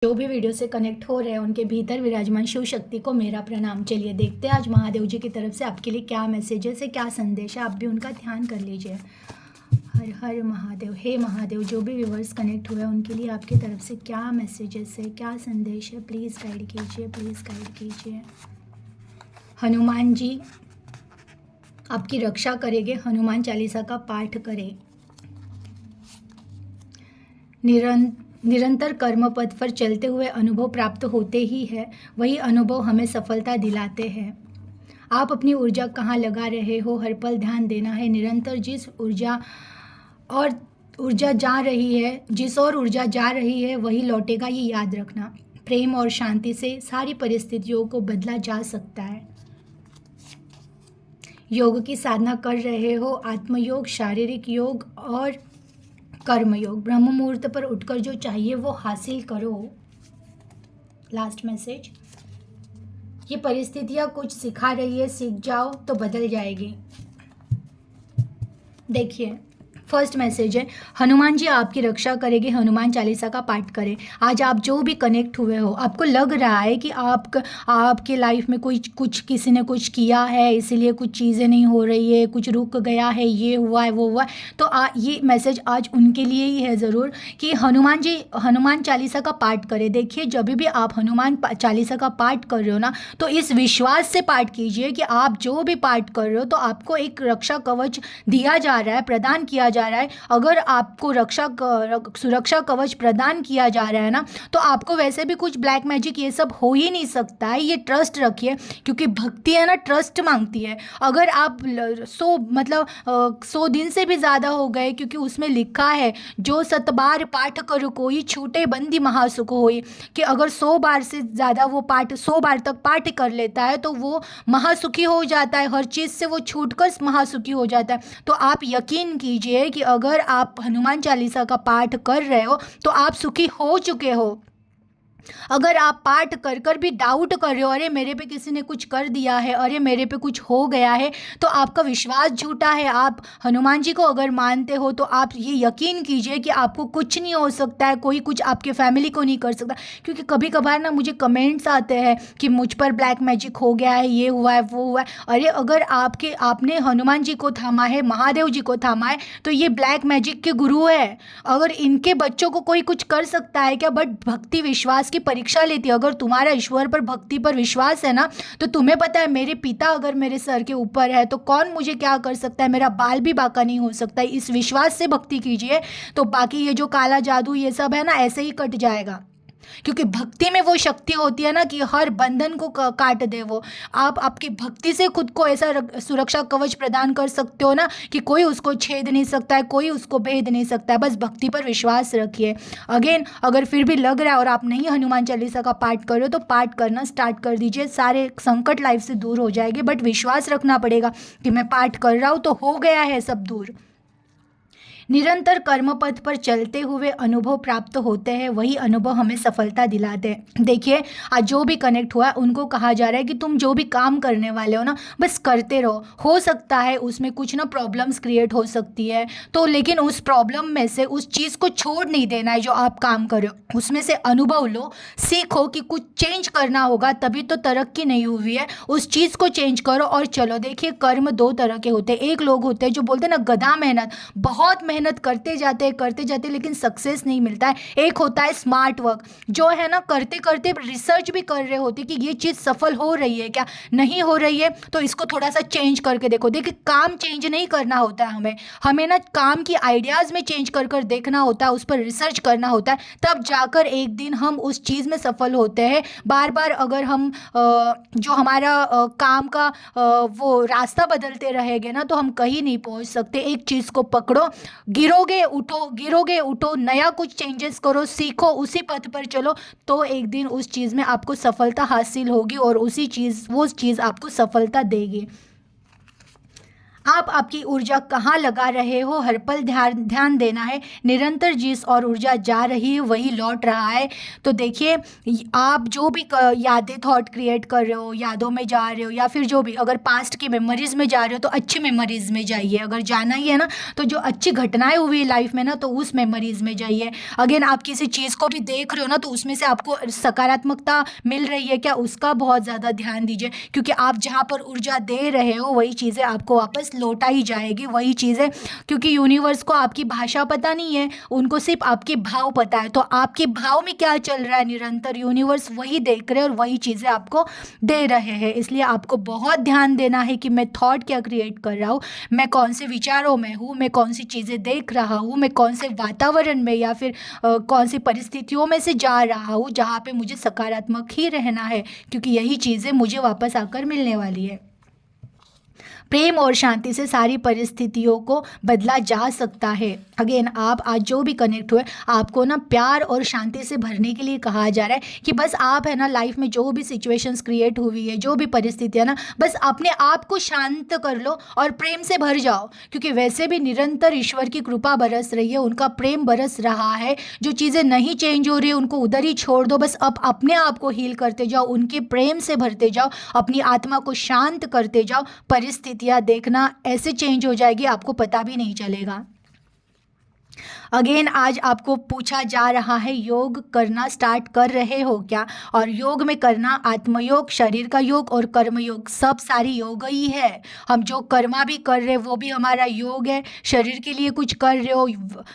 जो भी वीडियो से कनेक्ट हो रहे हैं उनके भीतर विराजमान शिव शक्ति को मेरा प्रणाम। चलिए देखते हैं आज महादेव जी की तरफ से आपके लिए क्या मैसेजेस है, क्या संदेश है। आप भी उनका ध्यान कर लीजिए। हर हर महादेव। हे महादेव, जो भी व्यूवर्स कनेक्ट हुए हैं उनके लिए आपकी तरफ से क्या मैसेजेस है, क्या संदेश है, प्लीज़ गाइड कीजिए, प्लीज़ गाइड कीजिए। हनुमान जी आपकी रक्षा करेंगे। हनुमान चालीसा का पाठ करें। निरंतर कर्म पथ पर चलते हुए अनुभव प्राप्त होते ही है, वही अनुभव हमें सफलता दिलाते हैं। आप अपनी ऊर्जा कहाँ लगा रहे हो, हर पल ध्यान देना है। निरंतर जिस ऊर्जा जा रही है, जिस और ऊर्जा जा रही है वही लौटेगा, ये याद रखना। प्रेम और शांति से सारी परिस्थितियों को बदला जा सकता है। योग की साधना कर रहे हो, आत्मयोग, शारीरिक योग और कर्मयोग। ब्रह्म मुहूर्त पर उठकर जो चाहिए वो हासिल करो। Last message. ये परिस्थितियाँ कुछ सिखा रही है, सीख जाओ तो बदल जाएगी। देखिए, फर्स्ट मैसेज है, हनुमान जी आपकी रक्षा करेंगे। हनुमान चालीसा का पाठ करें। आज आप जो भी कनेक्ट हुए हो, आपको लग रहा है कि आपके लाइफ में कुछ किसी ने कुछ किया है, इसीलिए कुछ चीज़ें नहीं हो रही है, कुछ रुक गया है, ये हुआ है, वो हुआ है, तो ये मैसेज आज उनके लिए ही है ज़रूर कि हनुमान चालीसा का पाठ करें। देखिए, जब भी आप हनुमान चालीसा का पाठ कर रहे हो ना, तो इस विश्वास से पाठ कीजिए कि आप जो भी पाठ कर रहे हो तो आपको एक रक्षा कवच दिया जा रहा है, प्रदान किया जा रहा है। अगर आपको सुरक्षा कवच प्रदान किया जा रहा है ना, तो आपको वैसे भी कुछ ब्लैक मैजिक ये सब हो ही नहीं सकता है। ये ट्रस्ट रखिए, क्योंकि भक्ति है ना, ट्रस्ट मांगती है। अगर आप 100 दिन से भी ज़्यादा हो गए, क्योंकि उसमें लिखा है जो 7 बार पाठ करो कोई, छूटे बंदी महासुख होई, कि अगर 100 बार से ज़्यादा वो 100 बार तक पाठ कर लेता है तो वो महासुखी हो जाता है, हर चीज़ से वो छूटकर महासुखी हो जाता है। तो आप यकीन कीजिए कि अगर आप हनुमान चालीसा का पाठ कर रहे हो तो आप सुखी हो चुके हो। अगर आप पाठ कर कर भी डाउट कर रहे हो, अरे मेरे पे किसी ने कुछ कर दिया है, अरे मेरे पे कुछ हो गया है, तो आपका विश्वास झूठा है। आप हनुमान जी को अगर मानते हो तो आप ये यकीन कीजिए कि आपको कुछ नहीं हो सकता है, कोई कुछ आपके फैमिली को नहीं कर सकता। क्योंकि कभी कभार ना मुझे कमेंट्स आते हैं कि मुझ पर ब्लैक मैजिक हो गया है, ये हुआ है, वो हुआ है। अरे अगर आपने हनुमान जी को थामा है, महादेव जी को थामा है, तो ये ब्लैक मैजिक के गुरु है। अगर इनके बच्चों को कोई कुछ कर सकता है क्या? बट भक्ति विश्वास की परीक्षा लेती है। अगर तुम्हारा ईश्वर पर, भक्ति पर विश्वास है ना, तो तुम्हें पता है मेरे पिता अगर मेरे सर के ऊपर है तो कौन मुझे क्या कर सकता है, मेरा बाल भी बांका नहीं हो सकता है। इस विश्वास से भक्ति कीजिए, तो बाकी ये जो काला जादू ये सब है ना, ऐसे ही कट जाएगा। क्योंकि भक्ति में वो शक्ति होती है ना कि हर बंधन को काट दे वो। आप आपकी भक्ति से खुद को ऐसा सुरक्षा कवच प्रदान कर सकते हो ना कि कोई उसको छेद नहीं सकता है, कोई उसको भेद नहीं सकता है। बस भक्ति पर विश्वास रखिए। अगेन, अगर फिर भी लग रहा है और आप नहीं हनुमान चालीसा का पाठ कर रहे हो तो पाठ करना स्टार्ट कर दीजिए। सारे संकट लाइफ से दूर हो जाएंगे। बट विश्वास रखना पड़ेगा कि मैं पाठ कर रहा हूँ तो हो गया है सब दूर। निरंतर कर्म पथ पर चलते हुए अनुभव प्राप्त होते हैं, वही अनुभव हमें सफलता दिलाते हैं। देखिए, आज जो भी कनेक्ट हुआ है उनको कहा जा रहा है कि तुम जो भी काम करने वाले हो ना, बस करते रहो। हो सकता है उसमें कुछ ना प्रॉब्लम्स क्रिएट हो सकती है, तो लेकिन उस प्रॉब्लम में से उस चीज़ को छोड़ नहीं देना है जो आप काम कर रहे हो। उसमें से अनुभव लो, सीखो कि कुछ चेंज करना होगा, तभी तो तरक्की नहीं हुई है। उस चीज़ को चेंज करो और चलो। देखिए, कर्म 2 तरह के होते हैं। एक लोग होते हैं जो बोलते हैं ना गधा मेहनत, बहुत मेहनत करते जाते लेकिन सक्सेस नहीं मिलता है। एक होता है स्मार्ट वर्क, जो है ना करते करते रिसर्च भी कर रहे होते कि ये चीज़ सफल हो रही है क्या, नहीं हो रही है तो इसको थोड़ा सा चेंज करके देखो। देखिए, काम चेंज नहीं करना होता है हमें ना काम की आइडियाज़ में चेंज कर कर देखना होता है, उस पर रिसर्च करना होता है, तब जाकर एक दिन हम उस चीज़ में सफल होते हैं। बार बार अगर हम जो हमारा काम का वो रास्ता बदलते रहेंगे ना, तो हम कहीं नहीं पहुंच सकते। एक चीज़ को पकड़ो, गिरोगे उठो, नया कुछ चेंजेस करो, सीखो, उसी पथ पर चलो, तो एक दिन उस चीज़ में आपको सफलता हासिल होगी और वो चीज़ आपको सफलता देगी। आप आपकी ऊर्जा कहाँ लगा रहे हो, हर पल ध्यान ध्यान देना है। निरंतर जिस और ऊर्जा जा रही है वही लौट रहा है। तो देखिए, आप जो भी यादें थॉट क्रिएट कर रहे हो, यादों में जा रहे हो, या फिर जो भी अगर पास्ट की मेमोरीज में जा रहे हो तो अच्छी मेमोरीज में जाइए। अगर जाना ही है ना तो जो अच्छी घटनाएं हुई है लाइफ में ना तो उस मेमोरीज में जाइए। अगेन आप किसी चीज़ को भी देख रहे हो ना तो उसमें से आपको सकारात्मकता मिल रही है क्या, उसका बहुत ज़्यादा ध्यान दीजिए। क्योंकि आप जहाँ पर ऊर्जा दे रहे हो वही चीज़ें आपको वापस लौटा ही जाएगी, वही चीज़ें। क्योंकि यूनिवर्स को आपकी भाषा पता नहीं है, उनको सिर्फ आपके भाव पता है। तो आपके भाव में क्या चल रहा है निरंतर यूनिवर्स वही देख रहे हैं और वही चीज़ें आपको दे रहे हैं। इसलिए आपको बहुत ध्यान देना है कि मैं थॉट क्या क्रिएट कर रहा हूँ, मैं कौन से विचारों में हूँ, मैं कौन सी चीज़ें देख रहा हूँ, मैं कौन से वातावरण में या फिर कौन सी परिस्थितियों में से जा रहा हूँ जहाँ पे मुझे सकारात्मक ही रहना है। क्योंकि यही चीज़ें मुझे वापस आकर मिलने वाली है। प्रेम और शांति से सारी परिस्थितियों को बदला जा सकता है। अगेन आप आज जो भी कनेक्ट हुए, आपको ना प्यार और शांति से भरने के लिए कहा जा रहा है कि बस आप है ना लाइफ में जो भी सिचुएशंस क्रिएट हुई है, जो भी परिस्थितियाँ ना, बस अपने आप को शांत कर लो और प्रेम से भर जाओ। क्योंकि वैसे भी निरंतर ईश्वर की कृपा बरस रही है, उनका प्रेम बरस रहा है। जो चीज़ें नहीं चेंज हो रही है उनको उधर ही छोड़ दो, बस अब अपने आप को हील करते जाओ, उनके प्रेम से भरते जाओ, अपनी आत्मा को शांत करते जाओ। परिस्थितियाँ देखना ऐसे चेंज हो जाएगी आपको पता भी नहीं चलेगा। अगेन आज आपको पूछा जा रहा है योग करना स्टार्ट कर रहे हो क्या। और योग में करना आत्मयोग, शरीर का योग और कर्म योग, सब सारी योग ही है। हम जो कर्मा भी कर रहे हैं वो भी हमारा योग है। शरीर के लिए कुछ कर रहे हो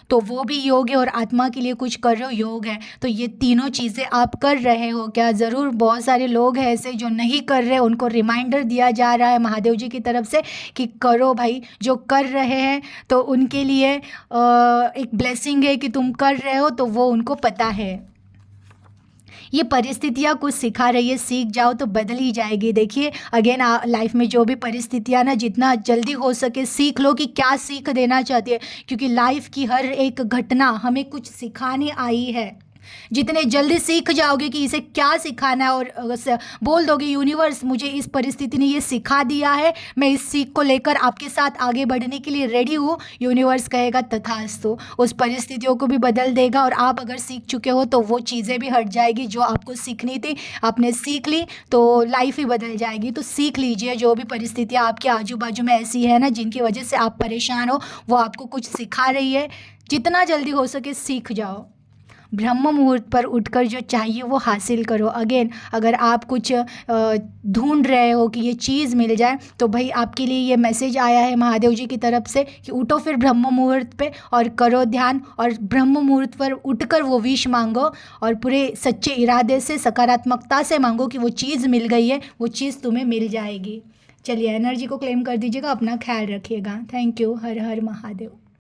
तो वो भी योग है, और आत्मा के लिए कुछ कर रहे हो योग है। तो ये तीनों चीज़ें आप कर रहे हो क्या। ज़रूर बहुत सारे लोग हैं ऐसे जो नहीं कर रहे, उनको रिमाइंडर दिया जा रहा है महादेव जी की तरफ से कि करो भाई। जो कर रहे हैं तो उनके लिए एक ब्लेसिंग है कि तुम कर रहे हो, तो वो उनको पता है। ये परिस्थितियाँ कुछ सिखा रही है, सीख जाओ तो बदल ही जाएगी। देखिए अगेन लाइफ में जो भी परिस्थितियाँ ना, जितना जल्दी हो सके सीख लो कि क्या सीख देना चाहती है। क्योंकि लाइफ की हर एक घटना हमें कुछ सिखाने आई है। जितने जल्दी सीख जाओगे कि इसे क्या सिखाना है, और बोल दोगे यूनिवर्स मुझे इस परिस्थिति ने ये सिखा दिया है, मैं इस सीख को लेकर आपके साथ आगे बढ़ने के लिए रेडी हूँ, यूनिवर्स कहेगा तथास्तु, उस परिस्थितियों को भी बदल देगा। और आप अगर सीख चुके हो तो वो चीज़ें भी हट जाएगी जो आपको सीखनी थी, आपने सीख ली तो लाइफ ही बदल जाएगी। तो सीख लीजिए, जो भी परिस्थितियाँ आपके आजू बाजू में ऐसी है ना जिनकी वजह से आप परेशान हो, वो आपको कुछ सिखा रही है। जितना जल्दी हो सके सीख जाओ। ब्रह्म मुहूर्त पर उठकर जो चाहिए वो हासिल करो। अगेन अगर आप कुछ ढूंढ रहे हो कि ये चीज़ मिल जाए, तो भाई आपके लिए ये मैसेज आया है महादेव जी की तरफ से कि उठो फिर ब्रह्म मुहूर्त पे और करो ध्यान, और ब्रह्म मुहूर्त पर उठकर वो विश मांगो, और पूरे सच्चे इरादे से सकारात्मकता से मांगो कि वो चीज़ मिल गई है, वो चीज़ तुम्हें मिल जाएगी। चलिए एनर्जी को क्लेम कर दीजिएगा, अपना ख्याल रखिएगा। Thank you. Her her Mahadev.